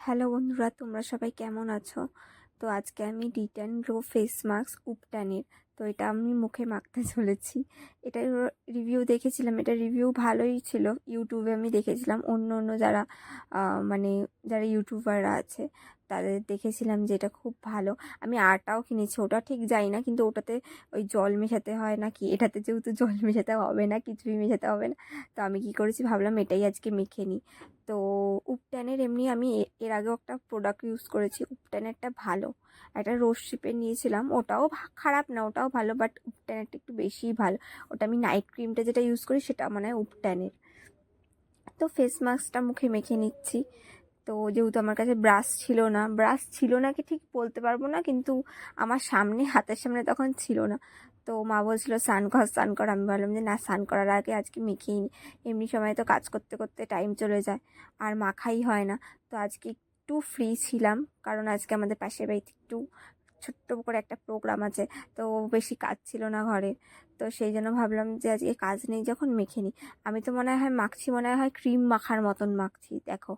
Hello বন্ধুরা, তোমরা সবাই কেমন আছো? তো আজকে আমি ডিট অ্যান্ড গ্লো ফেস মাস্ক উপটানের, তো এটা আমি মুখে মাখতে চলেছি। এটার রিভিউ দেখেছিলাম, এটা রিভিউ ভালোই ছিল। ইউটিউবে আমি দেখেছিলাম অন্য অন্য যারা মানে যারা ইউটিউবাররা আছে তাদের দেখেছিলাম যে এটা খুব ভালো। আমি আরটাও কিনেছি, ওটা ঠিক জানি না, কিন্তু ওটাতে ওই জল মেশাতে হয় নাকি, এটাতে যেহেতু জল মেশাতে হবে না, কিছুই মেশাতে হবে না। তো আমি কি করেছি, ভাবলাম এটাই আজকে মেখে নিই। তো উপটানের এমনি আমি এর আগেও একটা প্রোডাক্ট ইউজ করেছি, উপটানেরটা ভালো। একটা রোজ শিপের নিয়েছিলাম, ওটাও খারাপ না, ওটাও ভালো, বাট উপটানেরটা একটু বেশিই ভালো। ওটা আমি নাইট ক্রিমটা যেটা ইউজ করি সেটা মানে উপটানের। তো ফেস মাস্কটা মুখে মেখে নিচ্ছি। তো যেহেতু আমার কাছে ব্রাশ ছিল না কি ঠিক বলতে পারবো না, কিন্তু আমার সামনে, হাতের সামনে তখন ছিল না। তো মা বলছিল স্নান কর, আমি বললাম যে না, স্নান করার আগে আজকে মেখেই নি। এমনি সময় তো কাজ করতে করতে টাইম চলে যায়, আর মাখাই হয় না। তো আজকে একটু ফ্রি ছিলাম, কারণ আজকে আমাদের পাশের বাড়িতে একটু ছোট্ট করে একটা প্রোগ্রাম আছে। তো বেশি কাজ ছিল না ঘরে, তো সেই জন্য ভাবলাম যে আজকে কাজ নেই যখন মেখে নিই। আমি তো মনে হয় মাখছি, মনে হয় ক্রিম মাখার মতন মাখছি, দেখো।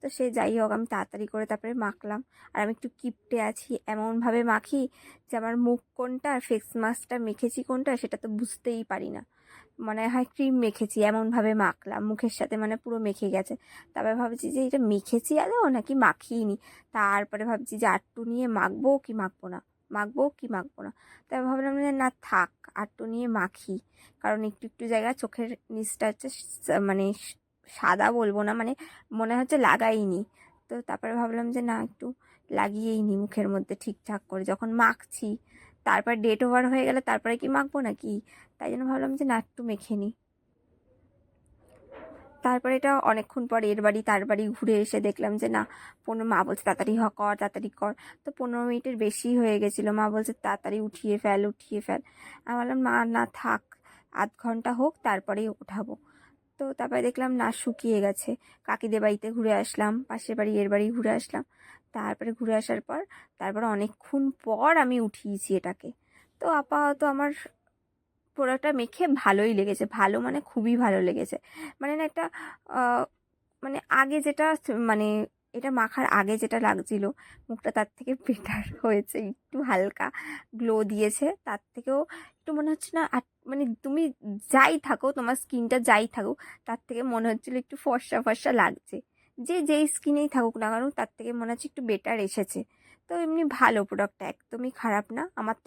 তো সে যাই হোক, আমি তাড়াতাড়ি করে তারপরে মাখলাম। আর আমি একটু কিপটে আছি, এমনভাবে মাখি যে আমার মুখ কোনটা আর ফেস মাস্কটা মেখেছি কোনটা সেটা তো বুঝতেই পারি না। মনে হয় ক্রিম মেখেছি, এমনভাবে মাখলাম মুখের সাথে, মানে পুরো মেখে গেছে। তারপরে ভাবছি যে এটা মেখেছি আদৌ নাকি মাখিয়ে নি। তারপরে ভাবছি যে আটটু নিয়ে মাখবো কি মাখবো না, মাখবো কি মাখবো না। তারপর ভাবলাম যে না থাক, আটটু নিয়ে মাখি। কারণ একটু একটু জায়গা চোখের নিচটা হচ্ছে মানে সাদা বলবো না, মানে মনে হচ্ছে লাগাইনি। তো তারপরে ভাবলাম যে না, একটু লাগিয়েই নি মুখের মধ্যে ঠিকঠাক করে, যখন মাখছি। তারপর ডেট ওভার হয়ে গেলে তারপরে কি মাখবো নাকি, তাই জন্য ভাবলাম যে না, একটু মেখে নিই। তারপরে এটা অনেকক্ষণ পর এর বাড়ি তার বাড়ি ঘুরে এসে দেখলাম যে না, মা বলছে তাড়াতাড়ি কর, তাড়াতাড়ি কর। তো 15 মিনিটের বেশি হয়ে গেছিলো, মা বলছে তাড়াতাড়ি উঠিয়ে ফেল, উঠিয়ে ফেল। আমি বললাম না না থাক, আধ ঘন্টা হোক তারপরেই উঠাবো। তো তারপরে দেখলাম না, শুকিয়ে গেছে। কাকিদের বাড়িতে ঘুরে আসলাম, পাশের বাড়ি এর বাড়ি ঘুরে আসলাম। তারপরে ঘুরে আসার পর তারপর অনেকক্ষণ পর আমি উঠিয়েছি এটাকে। তো আপাতত আমার পোড়াটা মেখে ভালোই লেগেছে, ভালো মানে খুবই ভালো লেগেছে। মানে না একটা মানে আগে যেটা মানে এটা মাখার আগে যেটা লাগছিল মুখটা, তার থেকে বেটার হয়েছে, একটু হালকা গ্লো দিয়েছে। তার থেকেও একটু মনে হচ্ছে না মানে তুমি যাই থাকো, তোমার স্কিনটা যাই থাকুক, তার থেকে মনে হচ্ছিল একটু ফর্সা ফর্সা লাগছে। যে যেই স্কিনেই থাকুক না কেন, তার থেকে মনে হচ্ছে একটু বেটার এসেছে। তো এমনি ভালো, প্রোডাক্টটা একদমই খারাপ না আমার তো।